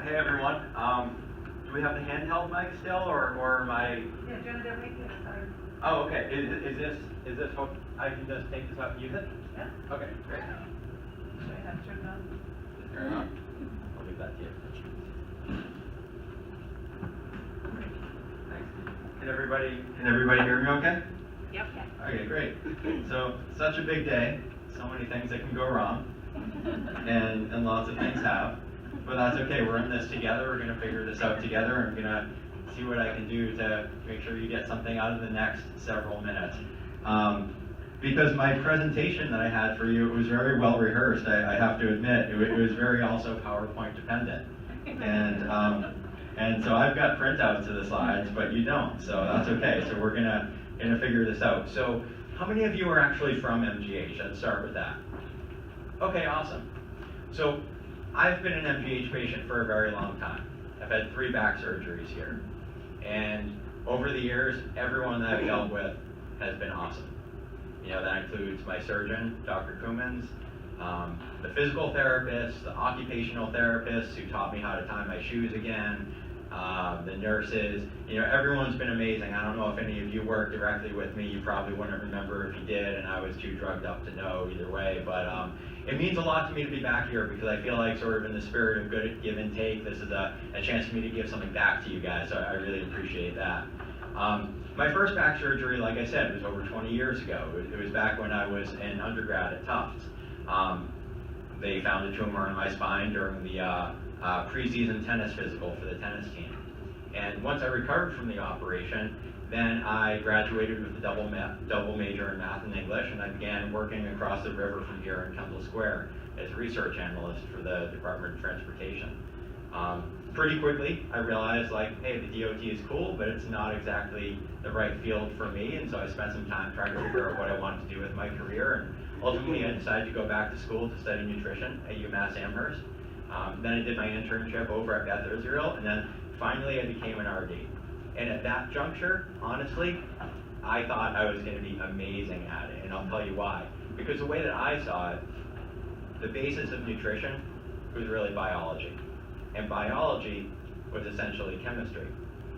Hey everyone. Do we have the handheld mic still, or am I? Yeah, Jonah, they're making it. Sorry. Oh, okay. Is this hook? I can just take this out and use it? Yeah. Okay, great. Should I have turned on? Just turn it on. I'll leave that to you. Thanks. Can everybody hear me okay? Yep. Okay, great. So, such a big day. So many things that can go wrong. And lots of things have. But that's okay, we're in this together, we're gonna figure this out together, and I'm gonna see what I can do to make sure you get something out of the next several minutes. Because my presentation that I had for you, it was very well rehearsed, I have to admit. It was very also PowerPoint dependent. And so I've got printouts of the slides, but you don't, so that's okay. So we're gonna figure this out. So how many of you are actually from MGH? Let's start with that. Okay, awesome. So I've been an MGH patient for a very long time. I've had 3 back surgeries here. And over the years, everyone that I've dealt with has been awesome. You know, that includes my surgeon, Dr. Cummins, the physical therapist, the occupational therapist who taught me how to tie my shoes again, the nurses. You know, everyone's been amazing. I don't know if any of you work directly with me. You probably wouldn't remember if you did, and I was too drugged up to know either way. But it means a lot to me to be back here because I feel like sort of in the spirit of good give and take, this is a chance for me to give something back to you guys. So I really appreciate that. My first back surgery, like I said, was over 20 years ago. It was back when I was an undergrad at Tufts. They found a tumor in my spine during the preseason tennis physical for the tennis team. And once I recovered from the operation, then I graduated with a double major in math and English, and I began working across the river from here in Kendall Square as a research analyst for the Department of Transportation. Pretty quickly, I realized, like, hey, the DOT is cool, but it's not exactly the right field for me, and so I spent some time trying to figure out what I wanted to do with my career, and ultimately I decided to go back to school to study nutrition at UMass Amherst. Then I did my internship over at Beth Israel, and then finally I became an RD. And at that juncture, honestly, I thought I was going to be amazing at it, and I'll tell you why. Because the way that I saw it, the basis of nutrition was really biology. And biology was essentially chemistry.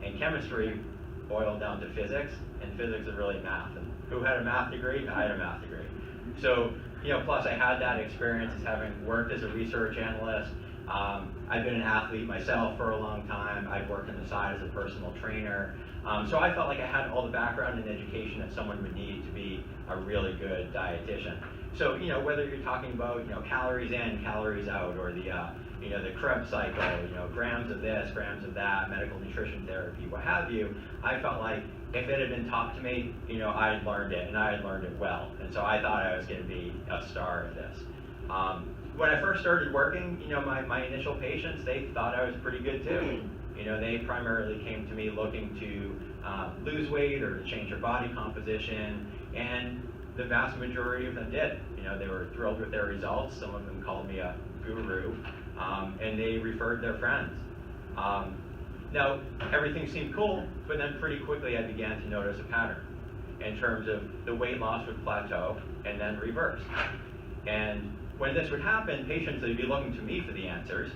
And chemistry boiled down to physics, and physics is really math. And who had a math degree? I had a math degree. So, you know, plus I had that experience as having worked as a research analyst. I've been an athlete myself for a long time. I've worked on the side as a personal trainer. So I felt like I had all the background and education that someone would need to be a really good dietitian. So, you know, whether you're talking about, you know, calories in, calories out, or the, you know, the Krebs cycle, you know, grams of this, grams of that, medical nutrition therapy, what have you, I felt like if it had been taught to me, you know, I had learned it, and I had learned it well. And so I thought I was going to be a star at this. When I first started working, you know, my initial patients, they thought I was pretty good too. You know, they primarily came to me looking to lose weight or to change their body composition, and the vast majority of them did. You know, they were thrilled with their results. Some of them called me a guru, and they referred their friends. Now, everything seemed cool, but then pretty quickly I began to notice a pattern in terms of the weight loss would plateau and then reverse. And when this would happen, patients would be looking to me for the answers,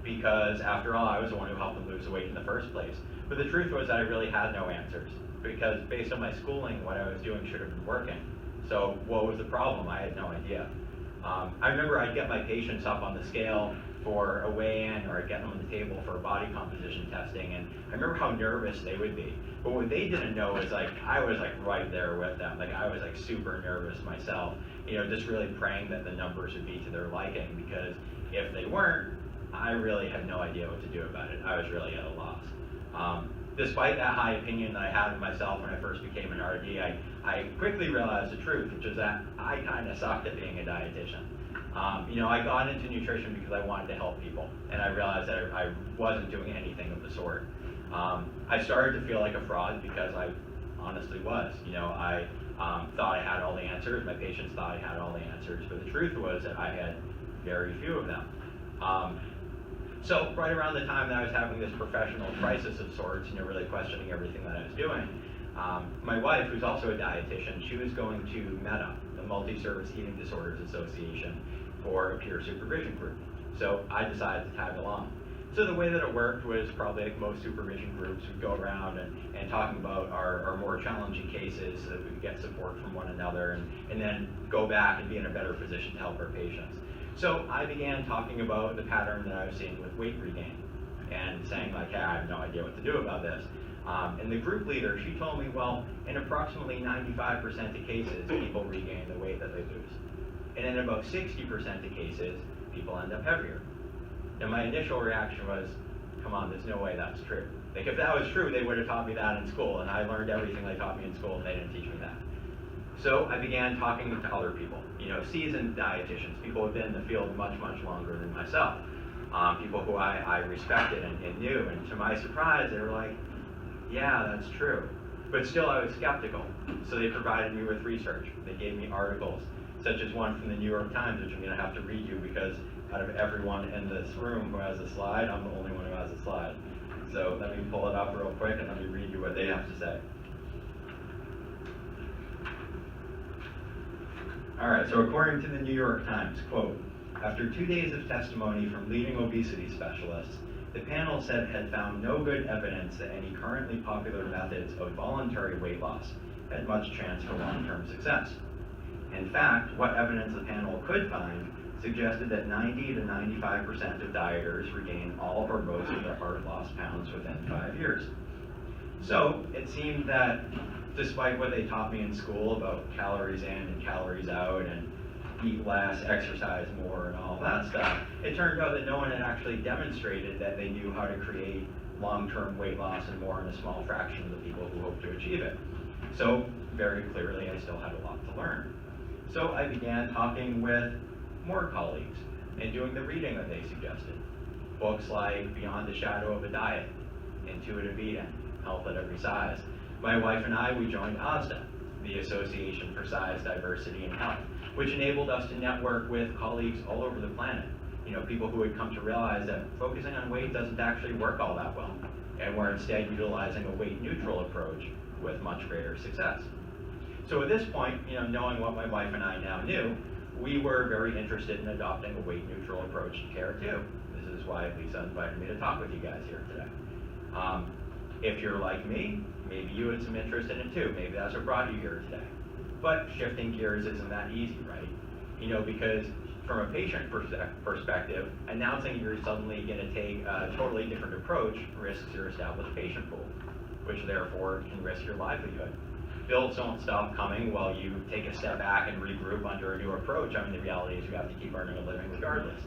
because after all, I was the one who helped them lose the weight in the first place. But the truth was that I really had no answers, because based on my schooling, what I was doing should have been working. So what was the problem? I had no idea. I remember I'd get my patients up on the scale for a weigh-in, or I'd get them on the table for body composition testing, and I remember how nervous they would be. But what they didn't know is, like, I was like right there with them. Like, I was like super nervous myself, you know, just really praying that the numbers would be to their liking, because if they weren't, I really had no idea what to do about it. I was really at a loss. Despite that high opinion that I had of myself when I first became an RD, I quickly realized the truth, which is that I kind of sucked at being a dietitian. You know, I got into nutrition because I wanted to help people, and I realized that I wasn't doing anything of the sort. I started to feel like a fraud because I honestly was. You know, I thought I had all the answers. My patients thought I had all the answers, but the truth was that I had very few of them. So right around the time that I was having this professional crisis of sorts, you know, really questioning everything that I was doing, my wife, who's also a dietitian, she was going to MEDA, the Multi-Service Eating Disorders Association, for a peer supervision group. So I decided to tag along. So the way that it worked was probably like most supervision groups would go around and talking about our more challenging cases so that we could get support from one another and then go back and be in a better position to help our patients. So I began talking about the pattern that I was seeing with weight regain and saying like, hey, I have no idea what to do about this. And the group leader, she told me, well, in approximately 95% of cases, people regain the weight that they lose. And in about 60% of cases, people end up heavier. And my initial reaction was, come on, there's no way that's true. Like if that was true, they would have taught me that in school, and I learned everything they taught me in school, and they didn't teach me that. So I began talking to other people, seasoned dietitians, people who have been in the field much, much longer than myself, people who I respected and knew, and to my surprise, they were like, yeah, that's true. But still, I was skeptical. So they provided me with research. They gave me articles, such as one from the New York Times, which I'm going to have to read you because out of everyone in this room who has a slide, I'm the only one who has a slide. So let me pull it up real quick and let me read you what they have to say. All right, so according to the New York Times, quote, after 2 days of testimony from leading obesity specialists, the panel said it had found no good evidence that any currently popular methods of voluntary weight loss had much chance for long-term success. In fact, what evidence the panel could find suggested that 90 to 95% of dieters regain all or most of their hard-lost pounds within 5 years. So it seemed that despite what they taught me in school about calories in and calories out and eat less, exercise more, and all that stuff, it turned out that no one had actually demonstrated that they knew how to create long-term weight loss and more in a small fraction of the people who hope to achieve it. So very clearly, I still had a lot to learn. So I began talking with more colleagues and doing the reading that they suggested. Books like Beyond the Shadow of a Diet, Intuitive Eating, Health at Every Size. My wife and I, we joined ASDA, the Association for Size, Diversity, and Health, which enabled us to network with colleagues all over the planet. People who had come to realize that focusing on weight doesn't actually work all that well, and we're instead utilizing a weight-neutral approach with much greater success. So at this point, knowing what my wife and I now knew, we were very interested in adopting a weight-neutral approach to care too. This is why Lisa invited me to talk with you guys here today. If you're like me, maybe you had some interest in it too. Maybe that's what brought you here today. But shifting gears isn't that easy, right? Because from a patient perspective, announcing you're suddenly going to take a totally different approach risks your established patient pool, which therefore can risk your livelihood. Bills don't stop coming while you take a step back and regroup under a new approach. The reality is you have to keep earning a living regardless.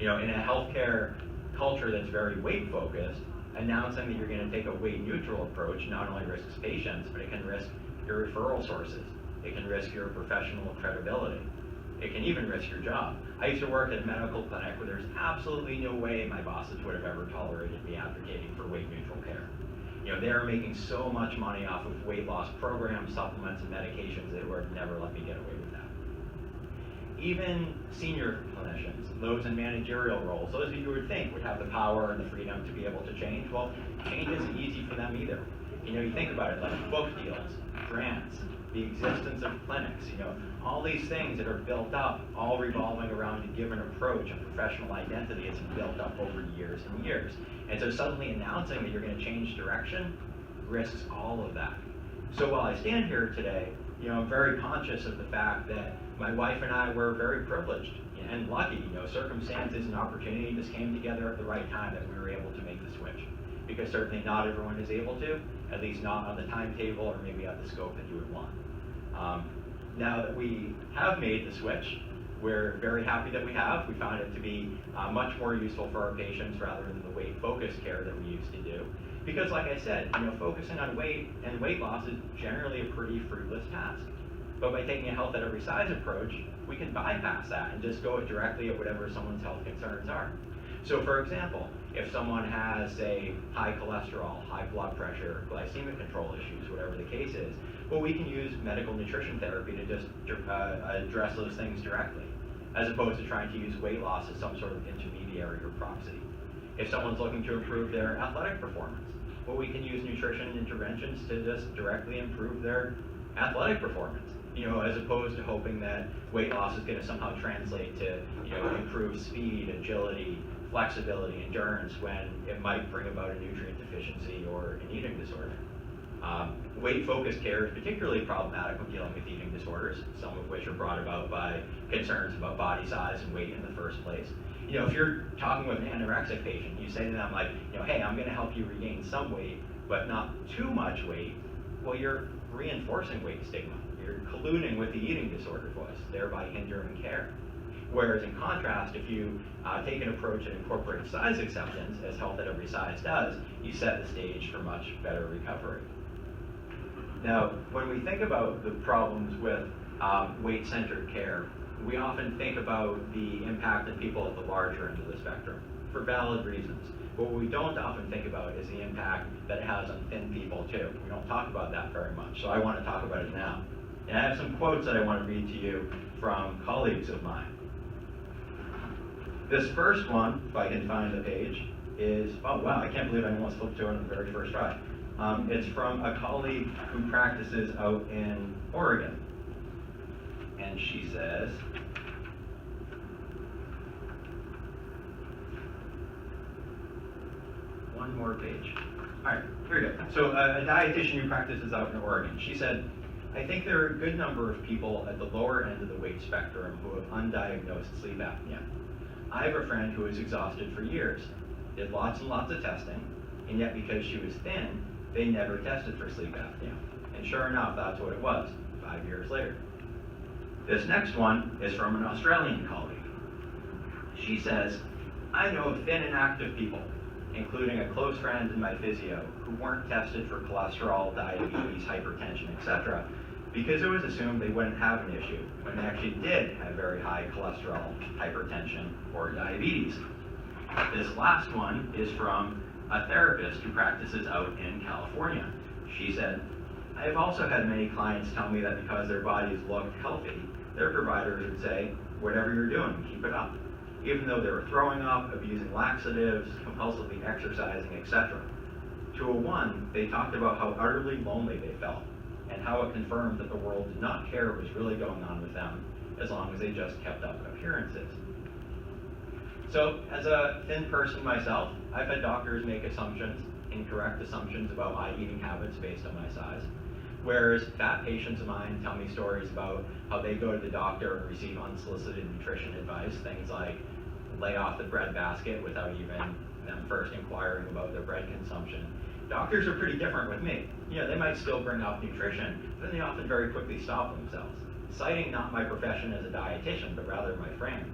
In a healthcare culture that's very weight focused, announcing that you're going to take a weight neutral approach not only risks patients, but it can risk your referral sources. It can risk your professional credibility. It can even risk your job. I used to work at a medical clinic where there's absolutely no way my bosses would have ever tolerated me advocating for weight neutral care. They're making so much money off of weight loss programs, supplements, and medications, they would never let me get away with that. Even senior clinicians, those in managerial roles, those who you would think would have the power and the freedom to be able to change, well, change isn't easy for them either. You think about it, like book deals, grants, the existence of clinics, all these things that are built up, all revolving around a given approach, a professional identity, it's built up over years and years. And so suddenly announcing that you're going to change direction risks all of that. So while I stand here today, I'm very conscious of the fact that my wife and I were very privileged and lucky. Circumstances and opportunity just came together at the right time that we were able to make the switch. Because certainly not everyone is able to, at least not on the timetable or maybe at the scope that you would want. Now that we have made the switch, we're very happy that we have. We found it to be much more useful for our patients rather than the weight-focused care that we used to do. Because like I said, focusing on weight and weight loss is generally a pretty fruitless task. But by taking a health at every size approach, we can bypass that and just go directly at whatever someone's health concerns are. So for example, if someone has, say, high cholesterol, high blood pressure, glycemic control issues, whatever the case is, well, we can use medical nutrition therapy to just address those things directly, as opposed to trying to use weight loss as some sort of intermediary or proxy. If someone's looking to improve their athletic performance, well, we can use nutrition interventions to just directly improve their athletic performance, as opposed to hoping that weight loss is going to somehow translate to, improved speed, agility, flexibility, endurance, when it might bring about a nutrient deficiency or an eating disorder. Weight-focused care is particularly problematic when dealing with eating disorders, some of which are brought about by concerns about body size and weight in the first place. You know, if you're talking with an anorexic patient, you say to them like, you know, hey, I'm gonna help you regain some weight, but not too much weight, well, you're reinforcing weight stigma. You're colluding with the eating disorder voice, thereby hindering care. Whereas in contrast, if you take an approach and incorporate size acceptance, as Health at Every Size does, you set the stage for much better recovery. Now, when we think about the problems with weight-centered care, we often think about the impact on people at the larger end of the spectrum, for valid reasons. But what we don't often think about is the impact that it has on thin people too. We don't talk about that very much, so I want to talk about it now. And I have some quotes that I want to read to you from colleagues of mine. This first one, if I can find the page, is, oh wow, I can't believe I almost flipped to it on the very first try. It's from a colleague who practices out in Oregon. And she says, one more page. All right, here we go. So a dietitian who practices out in Oregon, she said, I think there are a good number of people at the lower end of the weight spectrum who have undiagnosed sleep apnea. I have a friend who was exhausted for years, did lots and lots of testing, and yet because she was thin, they never tested for sleep apnea. And sure enough, that's what it was, 5 years later. This next one is from an Australian colleague. She says, I know of thin and active people, including a close friend and my physio, who weren't tested for cholesterol, diabetes, hypertension, etc., because it was assumed they wouldn't have an issue when they actually did have very high cholesterol, hypertension, or diabetes. This last one is from a therapist who practices out in California. She said, I have also had many clients tell me that because their bodies look healthy, their providers would say, whatever you're doing, keep it up, even though they were throwing up, abusing laxatives, compulsively exercising, etc. To a one, they talked about how utterly lonely they felt, and how it confirmed that the world did not care what was really going on with them, as long as they just kept up appearances. So, as a thin person myself, I've had doctors make assumptions, incorrect assumptions about my eating habits based on my size. Whereas fat patients of mine tell me stories about how they go to the doctor and receive unsolicited nutrition advice, things like lay off the bread basket without even them first inquiring about their bread consumption. Doctors are pretty different with me. You know, they might still bring up nutrition, but then they often very quickly stop themselves, citing not my profession as a dietitian, but rather my frame,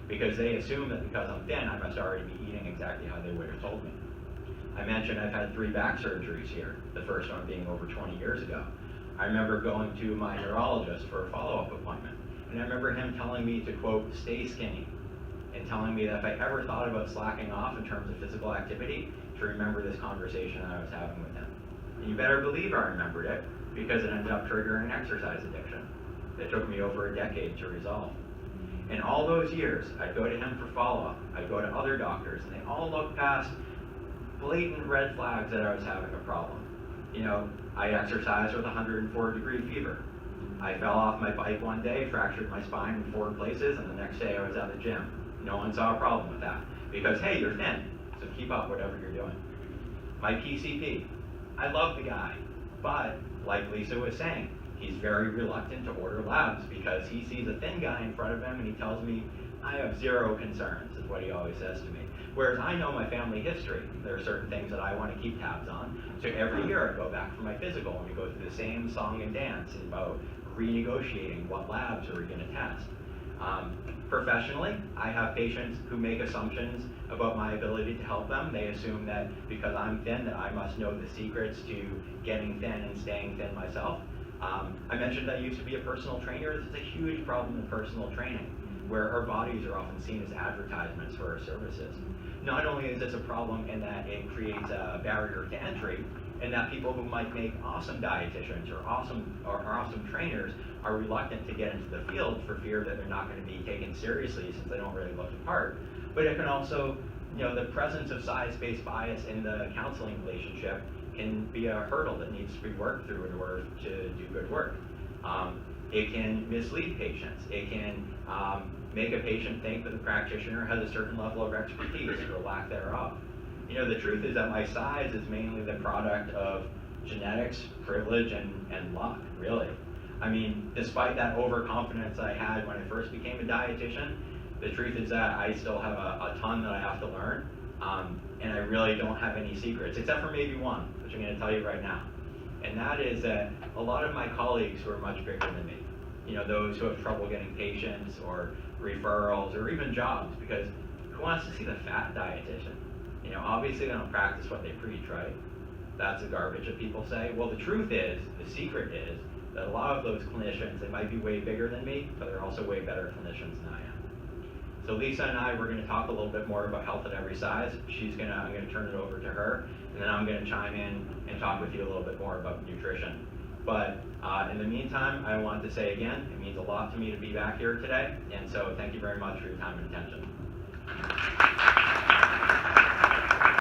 because they assume that because I'm thin, I must already be eating exactly how they would have told me. I mentioned I've had 3 back surgeries here, the first one being over 20 years ago. I remember going to my neurologist for a follow-up appointment, and I remember him telling me to, quote, stay skinny, and telling me that if I ever thought about slacking off in terms of physical activity, to remember this conversation I was having with him. And you better believe I remembered it, because it ended up triggering an exercise addiction that took me over a decade to resolve. And all those years, I'd go to him for follow-up, I'd go to other doctors, and they all looked past blatant red flags that I was having a problem. You know, I exercised with 104-degree fever. I fell off my bike one day, fractured my spine in 4 places, and the next day I was at the gym. No one saw a problem with that, because hey, you're thin, so keep up whatever you're doing. My PCP, I love the guy, but like Lisa was saying, he's very reluctant to order labs because he sees a thin guy in front of him and he tells me, I have 0 concerns, is what he always says to me. Whereas I know my family history. There are certain things that I want to keep tabs on. So every year I go back for my physical and we go through the same song and dance about renegotiating what labs are we going to test. Professionally, I have patients who make assumptions about my ability to help them. They assume that because I'm thin that I must know the secrets to getting thin and staying thin myself. I mentioned I used to be a personal trainer. This is a huge problem in personal training, where our bodies are often seen as advertisements for our services. Not only is this a problem in that it creates a barrier to entry, and that people who might make awesome dietitians or awesome trainers are reluctant to get into the field for fear that they're not going to be taken seriously since they don't really look the part. But it can also, you know, the presence of size-based bias in the counseling relationship can be a hurdle that needs to be worked through in order to do good work. It can mislead patients. It can make a patient think that the practitioner has a certain level of expertise or lack thereof. You know, the truth is that my size is mainly the product of genetics, privilege, and luck, really. I mean, despite that overconfidence I had when I first became a dietitian, the truth is that I still have a ton that I have to learn, and I really don't have any secrets, except for maybe one, which I'm going to tell you right now. And that is that a lot of my colleagues who are much bigger than me, you know, those who have trouble getting patients or referrals or even jobs, because who wants to see the fat dietitian? You know, obviously they don't practice what they preach, right? That's the garbage that people say. Well, the truth is, the secret is, that a lot of those clinicians, they might be way bigger than me, but they're also way better clinicians than I am. So Lisa and I, we're going to talk a little bit more about health at every size. I'm going to turn it over to her, and then I'm going to chime in and talk with you a little bit more about nutrition. But in the meantime, I want to say again, it means a lot to me to be back here today, and so thank you very much for your time and attention.